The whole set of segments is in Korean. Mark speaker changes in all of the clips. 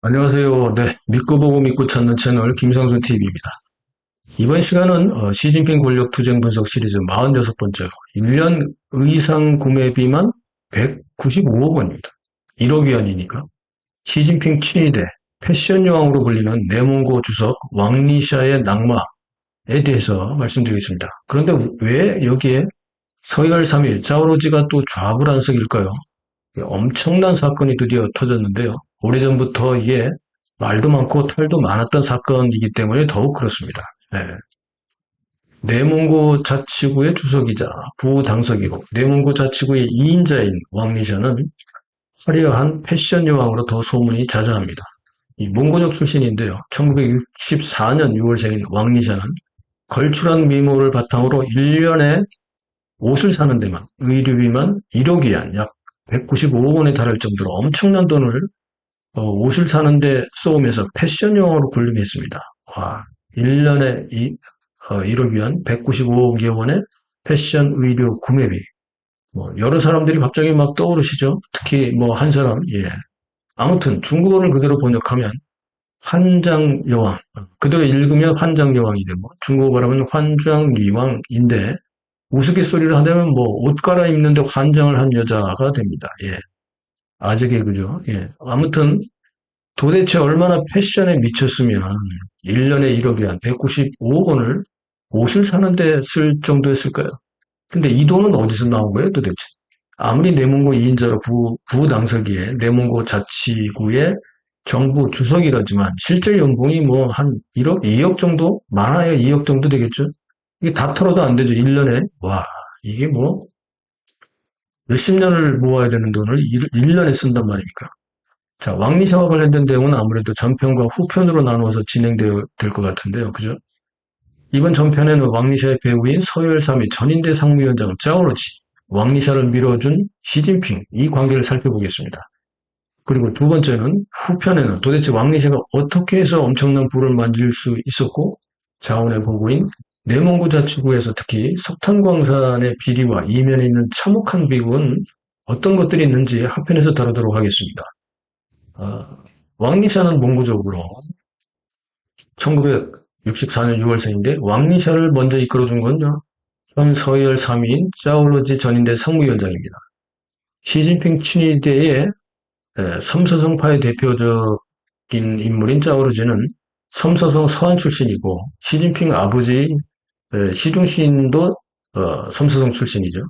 Speaker 1: 안녕하세요. 네, 믿고 보고 믿고 찾는 채널 김상순 TV입니다. 이번 시간은 시진핑 권력 투쟁 분석 시리즈 46번째로 1년 의상 구매비만 195억 원입니다. 1억 위안이니까 시진핑 친위대 패션 여왕으로 불리는 내몽고 주석 왕리샤의 낙마에 대해서 말씀드리겠습니다. 그런데 왜 여기에 서열 3위 짜오로지가 또 좌불안석일까요? 엄청난 사건이 드디어 터졌는데요. 오래전부터 이게 말도 많고 탈도 많았던 사건이기 때문에 더욱 그렇습니다. 네. 내몽고 자치구의 주석이자 부당서기로 내몽고 자치구의 2인자인 왕리샤는 화려한 패션 여왕으로 더 소문이 자자합니다. 이 몽고족 출신인데요. 1964년 6월생인 왕리샤는 걸출한 미모를 바탕으로 1년에 옷을 사는 데만 의류비만 1억 위안 약 195억 원에 달할 정도로 엄청난 돈을 옷을 사는데 써오면서 패션 여왕으로 군림했습니다. 와, 1년에 1억 위안 195억 원의 패션 의류 구매비. 뭐 여러 사람들이 갑자기 막 떠오르시죠. 특히 뭐 한 사람, 예. 아무튼 중국어를 그대로 번역하면 환장 여왕, 그대로 읽으면 환장 여왕이 되고 중국어 발음은 환장리왕인데 우스갯소리를 하자면 뭐 옷 갈아입는데 환장을 한 여자가 됩니다. 예. 아재 개그죠. 예. 아무튼 도대체 얼마나 패션에 미쳤으면 1년에 1억이 한 195억 원을 옷을 사는데 쓸 정도였을까요? 근데 이 돈은 어디서 나온 거예요, 도대체? 아무리 내몽고 2인자로 부당서기에 내몽고 자치구의 정부 주석이라지만 실제 연봉이 뭐 한 1억, 2억 정도? 많아야 2억 정도 되겠죠? 이게 다 털어도 안 되죠, 1년에. 와, 이게 뭐 몇십 년을 모아야 되는 돈을 1년에 쓴단 말입니까? 자, 왕리샤와 관련된 내용은 아무래도 전편과 후편으로 나누어서 진행되어야 될 것 같은데요. 그죠? 이번 전편에는 왕리샤의 배우인 서열삼위 전인대 상무위원장 짜오로지, 왕리샤를 밀어준 시진핑, 이 관계를 살펴보겠습니다. 그리고 두 번째는 후편에는 도대체 왕리샤가 어떻게 해서 엄청난 부를 만질 수 있었고, 자원의 보고인 내몽고 자치구에서 특히 석탄광산의 비리와 이면에 있는 참혹한 비극은 어떤 것들이 있는지 한편에서 다루도록 하겠습니다. 왕리샤는 몽고적으로 1964년 6월생인데 왕리샤를 먼저 이끌어준 건요. 현 서열 3위인 짜오로지 전인대 상무위원장입니다. 시진핑 친위대의 섬서성파의 대표적인 인물인 짜오로지는 섬서성 서안 출신이고 시진핑 아버지 시중신도 섬서성 출신이죠.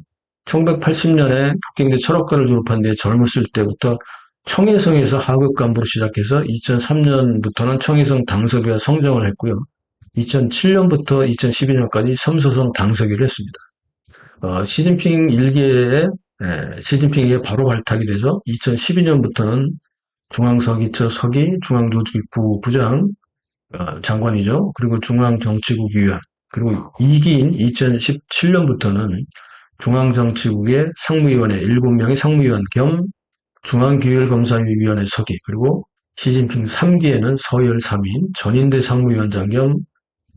Speaker 1: 1980년에 북경대 철학과를 졸업한 뒤에 젊었을 때부터 청해성에서 하급 간부로 시작해서 2003년부터는 청해성 당서기와 성장을 했고요. 2007년부터 2012년까지 섬서성 당서기를 했습니다. 시진핑 일기에 시진핑이 바로 발탁이 돼서 2012년부터는 중앙서기처 서기 중앙조직부 부장 장관이죠. 그리고 중앙정치국 위원 그리고 2기인 2017년부터는 중앙정치국의 상무위원회 7명의 상무위원 겸 중앙기획검사위원회 서기 그리고 시진핑 3기에는 서열 3인 전인대 상무위원장 겸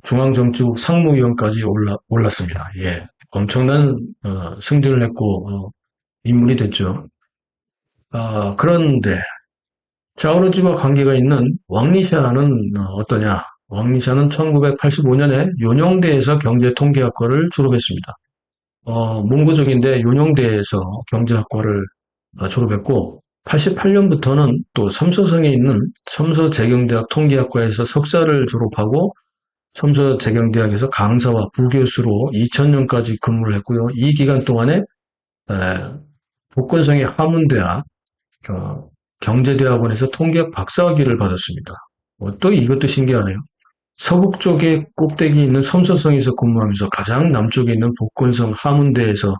Speaker 1: 중앙정치국 상무위원까지 올랐습니다. 예, 엄청난 승진을 했고 인물이 됐죠. 그런데 짜오르지와 관계가 있는 왕리샤는 어떠냐? 왕리샤는 1985년에 요뇽대에서 경제통계학과를 졸업했습니다. 몽고적인데 요뇽대에서 경제학과를 졸업했고 88년부터는 또 삼서성에 있는 섬서재경대학 통계학과에서 석사를 졸업하고 섬서재경대학에서 강사와 부교수로 2000년까지 근무를 했고요. 이 기간 동안에 복건성의 하문대학 경제대학원에서 통계학 박사학위를 받았습니다. 또 이것도 신기하네요. 서북 쪽에 꼭대기 있는 섬서성에서 근무하면서 가장 남쪽에 있는 복건성 하문대에서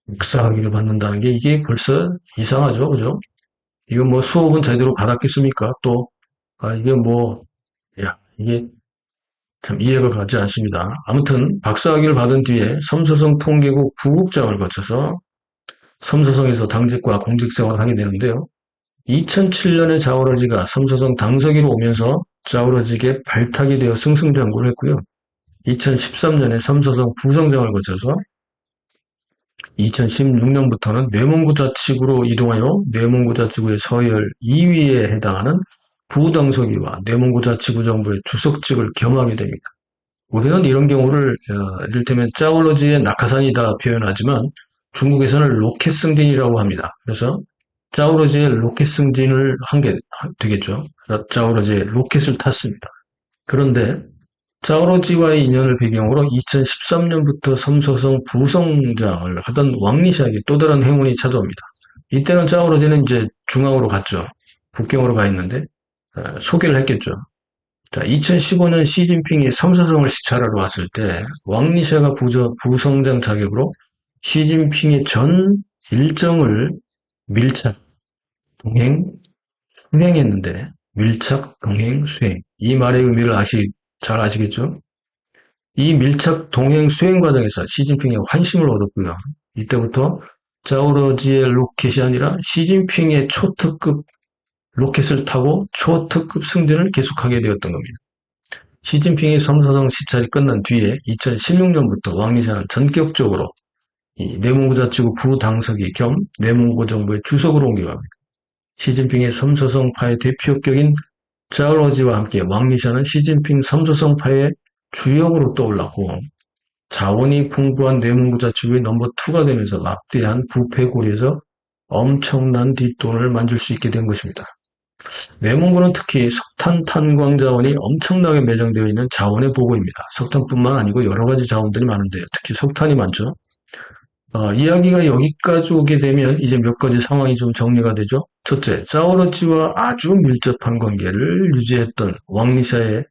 Speaker 1: 박사학위를 받는다는 게 이게 벌써 이상하죠, 그죠? 이거 뭐 수업은 제대로 받았겠습니까? 또 이게 뭐, 야, 이게 참 이해가 가지 않습니다. 아무튼 박사학위를 받은 뒤에 섬서성 통계국 부국장을 거쳐서 섬서성에서 당직과 공직생활을 하게 되는데요. 2007년에 자오러지가 섬서성 당서기로 오면서 자오러지에게 발탁이 되어 승승장구를 했고요. 2013년에 섬서성 부성장을 거쳐서 2016년부터는 뇌몽고 자치구로 이동하여 뇌몽고 자치구의 서열 2위에 해당하는 부당서기와 내몽고 자치구 정부의 주석직을 겸하게 됩니다. 우리는 이런 경우를 이를테면 짜오러지의 낙하산이다 표현하지만 중국에서는 로켓승진이라고 합니다. 그래서 짜오러지의 로켓승진을 한 게 되겠죠. 짜오러지의 로켓을 탔습니다. 그런데 짜오러지와의 인연을 배경으로 2013년부터 삼서성 부성장을 하던 왕리샤에게 또 다른 행운이 찾아옵니다. 이때는 짜오러지는 이제 중앙으로 갔죠. 북경으로 가 있는데 소개를 했겠죠. 자, 2015년 시진핑이 삼서성을 시찰하러 왔을 때 왕리샤가 부성장 자격으로 시진핑의 전 일정을 밀착, 동행, 수행했는데 밀착, 동행, 수행 이 말의 의미를 잘 아시겠죠? 이 밀착, 동행, 수행 과정에서 시진핑의 환심을 얻었고요. 이때부터 짜오러지의 로켓이 아니라 시진핑의 초특급 로켓을 타고 초특급 승진을 계속하게 되었던 겁니다. 시진핑의 삼서성 시찰이 끝난 뒤에 2016년부터 왕리샤는 전격적으로 이 내몽고 자치구 부당서기 겸 내몽고 정부의 주석으로 옮겨갑니다. 시진핑의 삼서성파의 대표격인 짜오러지와 함께 왕리샤는 시진핑 삼서성파의 주역으로 떠올랐고 자원이 풍부한 내몽고 자치구의 넘버2가 되면서 막대한 부패고리에서 엄청난 뒷돈을 만들 수 있게 된 것입니다. 내몽고는 특히 석탄 탄광 자원이 엄청나게 매장되어 있는 자원의 보고입니다. 석탄뿐만 아니고 여러 가지 자원들이 많은데요. 특히 석탄이 많죠. 이야기가 여기까지 오게 되면 이제 몇 가지 상황이 좀 정리가 되죠. 첫째, 짜오러지와 아주 밀접한 관계를 유지했던 왕리샤의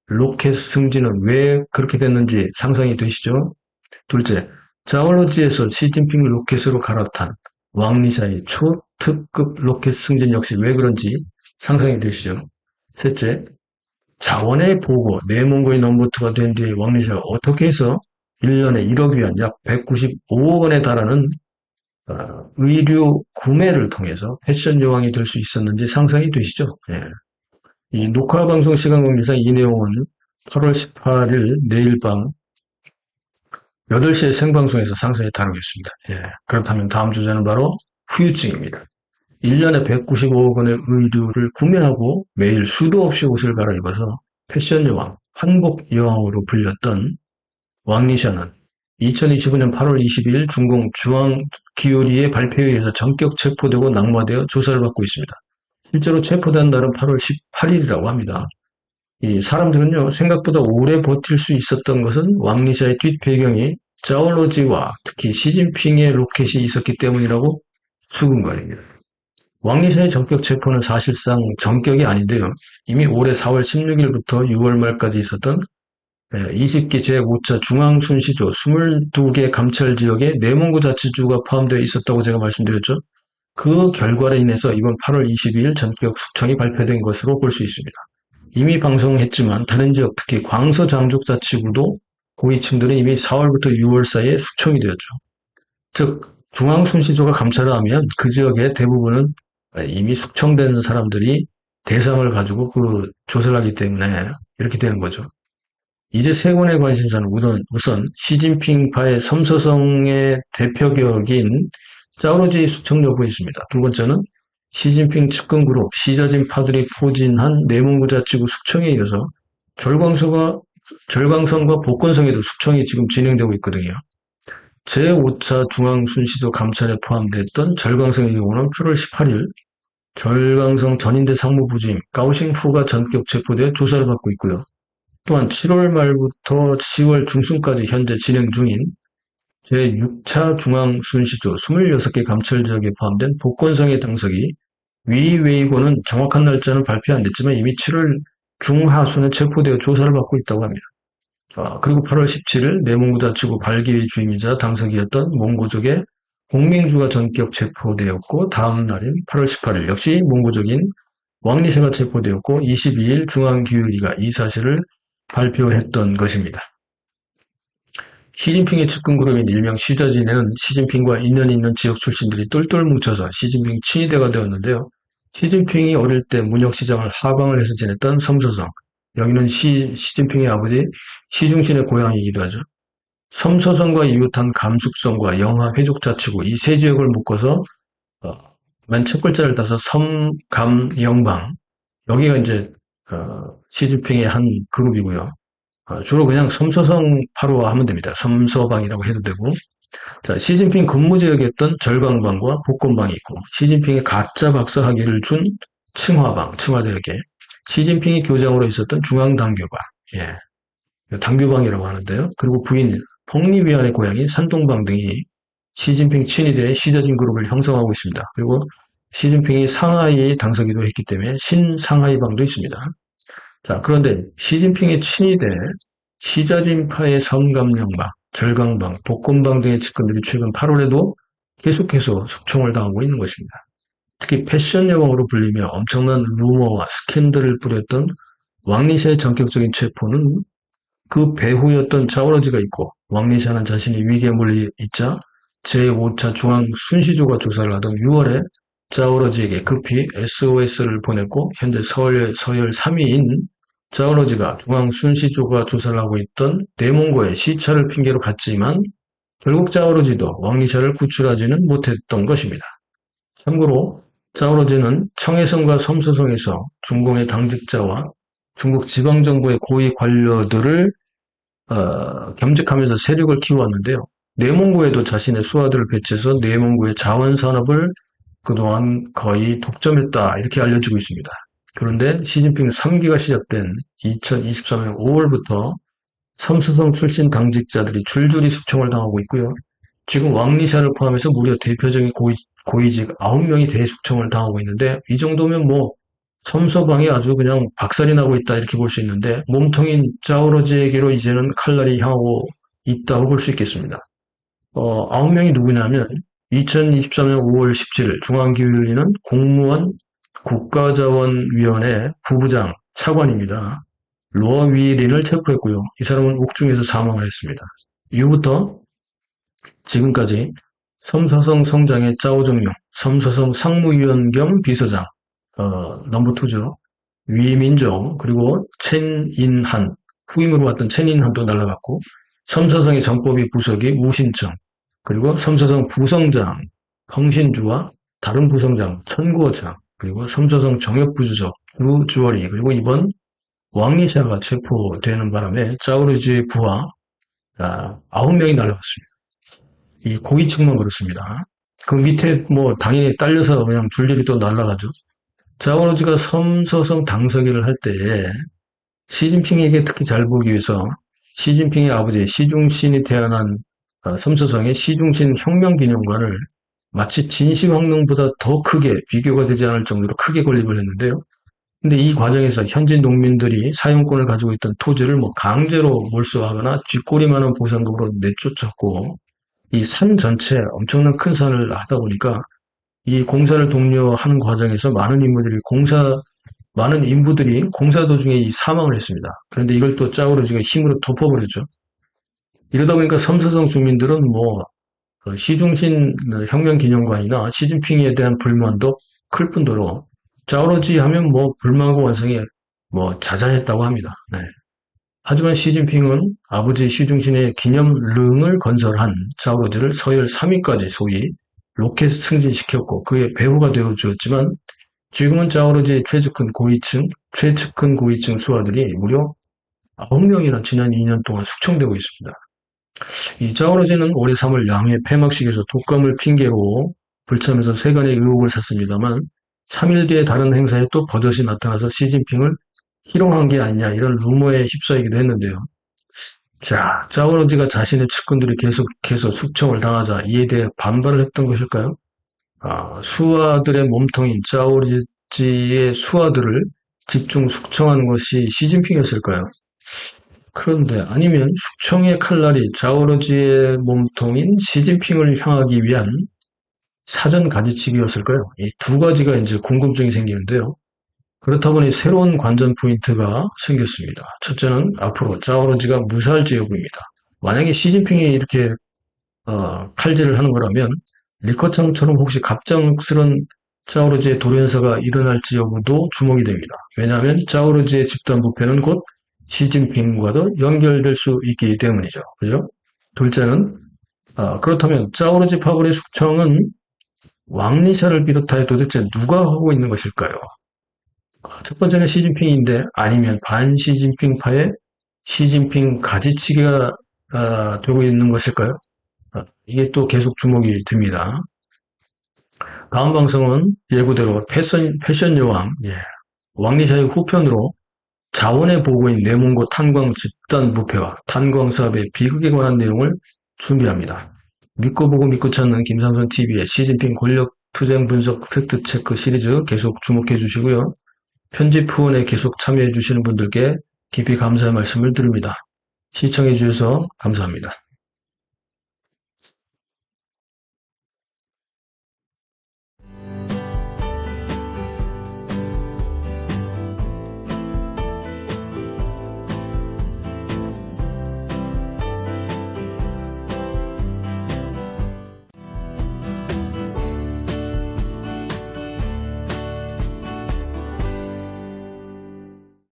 Speaker 1: 로켓 승진은 왜 그렇게 됐는지 상상이 되시죠? 둘째, 짜오러지에서 시진핑 로켓으로 갈아탄 왕리샤의 초특급 로켓 승진 역시 왜 그런지 상상이 되시죠? 셋째, 자원의 보고 내몽고의 넘버2가 된 뒤에 왕리샤가 어떻게 해서 1년에 1억 위안 약 195억 원에 달하는 의류 구매를 통해서 패션 여왕이 될 수 있었는지 상상이 되시죠? 예. 이 녹화방송 시간 관계상 이 내용은 8월 18일 내일 밤 8시에 생방송에서 상세히 다루겠습니다. 예. 그렇다면 다음 주제는 바로 후유증입니다. 1년에 195억 원의 의류를 구매하고 매일 수도 없이 옷을 갈아입어서 패션 여왕, 한복 여왕으로 불렸던 왕리샤는 2025년 8월 22일 중공 중앙기율위의 발표에 의해서 전격 체포되고 낙마되어 조사를 받고 있습니다. 실제로 체포된 날은 8월 18일이라고 합니다. 이 사람들은요, 생각보다 오래 버틸 수 있었던 것은 왕리샤의 뒷배경이 짜오러지와 특히 시진핑의 로켓이 있었기 때문이라고 수군거립니다. 왕리샤의 전격 체포는 사실상 전격이 아닌데요. 이미 올해 4월 16일부터 6월 말까지 있었던 20기 제5차 중앙순시조 22개 감찰지역에 내몽고 자치주가 포함되어 있었다고 제가 말씀드렸죠. 그 결과로 인해서 이번 8월 22일 전격 숙청이 발표된 것으로 볼 수 있습니다. 이미 방송했지만 다른 지역, 특히 광서 장족자치구도 고위층들은 이미 4월부터 6월 사이에 숙청이 되었죠. 즉 중앙순시조가 감찰을 하면 그 지역의 대부분은 이미 숙청된 사람들이 대상을 가지고 그 조사를 하기 때문에 이렇게 되는 거죠. 이제 세 권의 관심사는 우선 시진핑파의 삼서성의 대표격인 짜오러지의 숙청 여부에 있습니다. 두 번째는 시진핑 측근 그룹 시자진파들이 포진한 내몽고 자치구 숙청에 이어서 절광성과 복건성에도 숙청이 지금 진행되고 있거든요. 제5차 중앙순시조 감찰에 포함됐던 절광성의 경우는 8월 18일 절광성 전인대 상무부주임 까오싱푸가 전격 체포되어 조사를 받고 있고요. 또한 7월 말부터 10월 중순까지 현재 진행 중인 제6차 중앙순시조 26개 감찰지역에 포함된 복건성의 당석이 위웨이고는 정확한 날짜는 발표 안 됐지만 이미 7월 중하순에 체포되어 조사를 받고 있다고 합니다. 그리고 8월 17일 내몽고 자치구 발기의 주임이자 당석이었던 몽고족의 공명주가 전격 체포되었고 다음 날인 8월 18일 역시 몽고족인 왕리샤가 체포되었고 22일 중앙기율위가 이 사실을 발표했던 것입니다. 시진핑의 측근 그룹인 일명 시저진에는 시진핑과 인연이 있는 지역 출신들이 똘똘 뭉쳐서 시진핑 친위대가 되었는데요. 시진핑이 어릴 때 문혁시장을 하방을 해서 지냈던 삼서성, 여기는 시진핑의 아버지 시중신의 고향이기도 하죠. 삼서성과 이웃한 감숙성과 영하 회족자치구 이 세 지역을 묶어서 맨 첫 글자를 따서 섬감영방 여기가 이제 시진핑의 한 그룹이고요. 주로 그냥 섬서성 8호 하면 됩니다. 섬서방이라고 해도 되고. 자, 시진핑 근무 지역이었던 절강방과 복권방이 있고, 시진핑의 가짜 박사 학위를 준 칭화방, 칭화대학에, 시진핑이 교장으로 있었던 중앙당교방, 예, 당교방이라고 하는데요. 그리고 부인 펑리비안의 고향인 산동방 등이 시진핑 친위대의 시저진 그룹을 형성하고 있습니다. 그리고 시진핑이 상하이 당서기도 했기 때문에 신상하이방도 있습니다. 자, 그런데 시진핑의 친위대 시저진파의 성감령방, 절강방, 복권방 등의 측근들이 최근 8월에도 계속해서 숙청을 당하고 있는 것입니다. 특히 패션 여왕으로 불리며 엄청난 루머와 스캔들을 뿌렸던 왕리샤의 전격적인 체포는 그 배후였던 자오러지가 있고, 왕리샤는 자신이 위기에 몰려있자 제5차 중앙 순시조가 조사를 하던 6월에 자오러지에게 급히 SOS를 보냈고, 현재 서열 3위인 자오러지가 중앙 순시조가 조사를 하고 있던 내몽고에 시차를 핑계로 갔지만 결국 자오러지도 왕리샤를 구출하지는 못했던 것입니다. 참고로 자오러지는 청해성과 섬서성에서 중공의 당직자와 중국 지방정부의 고위 관료들을 겸직하면서 세력을 키워왔는데요. 내몽고에도 자신의 수하들을 배치해서 내몽고의 자원산업을 그동안 거의 독점했다, 이렇게 알려지고 있습니다. 그런데 시진핑 3기가 시작된 2023년 5월부터 섬서성 출신 당직자들이 줄줄이 숙청을 당하고 있고요. 지금 왕리샤를 포함해서 무려 대표적인 고위직 9명이 대숙청을 당하고 있는데, 이 정도면 뭐 섬서방이 아주 그냥 박살이 나고 있다, 이렇게 볼 수 있는데, 몸통인 자오러지에게로 이제는 칼날이 향하고 있다고 볼 수 있겠습니다. 9명이 누구냐면 2023년 5월 17일 중앙기밀리는 공무원 국가자원위원회 부부장 차관입니다. 로위린을 체포했고요. 이 사람은 옥중에서 사망을 했습니다. 이후부터 지금까지 섬서성 성장의 짜오정용, 섬서성 상무위원 겸 비서장, 넘버 2죠. 위민종, 그리고 첸인한, 후임으로 왔던 첸인한도 날아갔고, 섬서성의 정법위 부서기 우신청, 그리고 섬서성 부성장 펑신주와 다른 부성장 천구어장, 그리고 섬서성 정협부주석 주주월이, 그리고 이번 왕리샤가 체포되는 바람에 짜오러지의 부하 9명이 날아갔습니다. 이 고위층만 그렇습니다. 그 밑에 뭐 당연히 딸려서 그냥 줄줄이 또 날아가죠. 자오러지가 섬서성 당서기를 할 때에 시진핑에게 특히 잘 보기 위해서 시진핑의 아버지 시중신이 태어난 섬서성의 시중신 혁명기념관을 마치 진시황릉보다 더 크게, 비교가 되지 않을 정도로 크게 건립을 했는데요. 근데 이 과정에서 현지 농민들이 사용권을 가지고 있던 토지를 뭐 강제로 몰수하거나 쥐꼬리만한 보상금으로 내쫓았고, 이 산 전체에 엄청난 큰 산을 하다 보니까 이 공사를 독려하는 과정에서 많은 인부들이 공사 도중에 이 사망을 했습니다. 그런데 이걸 또 짜오러지가 힘으로 덮어버렸죠. 이러다 보니까 섬서성 주민들은 뭐 시중신 혁명기념관이나 시진핑에 대한 불만도 클 뿐더러 짜오러지 하면 뭐 불만과 완성이 뭐 자자했다고 합니다. 네. 하지만 시진핑은 아버지 시중신의 기념릉을 건설한 자오러지를 서열 3위까지 소위 로켓 승진시켰고 그의 배후가 되어주었지만, 지금은 자오러지의 최측근 고위층 수하들이 무려 9명이나 지난 2년 동안 숙청되고 있습니다. 이 자오러지는 올해 3월 양회 폐막식에서 독감을 핑계로 불참해서 세간의 의혹을 샀습니다만 3일 뒤에 다른 행사에 또 버젓이 나타나서 시진핑을 희롱한 게 아니냐, 이런 루머에 휩싸이기도 했는데요. 자, 자오러지가 자신의 측근들이 계속해서 숙청을 당하자 이에 대해 반발을 했던 것일까요? 수하들의 몸통인 자오러지의 수하들을 집중 숙청한 것이 시진핑이었을까요? 그런데 아니면 숙청의 칼날이 자오러지의 몸통인 시진핑을 향하기 위한 사전 가지치기였을까요? 이 두 가지가 이제 궁금증이 생기는데요. 그렇다 보니 새로운 관전 포인트가 생겼습니다. 첫째는 앞으로 자오러지가 무사할지 여부입니다. 만약에 시진핑이 이렇게 칼질을 하는 거라면 리커창처럼 혹시 갑작스런 자오러지의 돌연사가 일어날지 여부도 주목이 됩니다. 왜냐하면 자오러지의 집단 부패는 곧 시진핑과도 연결될 수 있기 때문이죠. 그죠? 둘째는 그렇다면 자오러지 파벌의 숙청은 왕리샤를 비롯하여 도대체 누가 하고 있는 것일까요? 첫 번째는 시진핑인데 아니면 반 시진핑파의 시진핑 가지치기가 되고 있는 것일까요? 이게 또 계속 주목이 됩니다. 다음 방송은 예고대로 패션 여왕, 왕리사의 후편으로 자원의 보고인 내몽고 탄광 집단 부패와 탄광 사업의 비극에 관한 내용을 준비합니다. 믿고 보고 믿고 찾는 김상선TV의 시진핑 권력 투쟁 분석 팩트체크 시리즈 계속 주목해 주시고요. 편집 후원에 계속 참여해 주시는 분들께 깊이 감사의 말씀을 드립니다. 시청해 주셔서 감사합니다.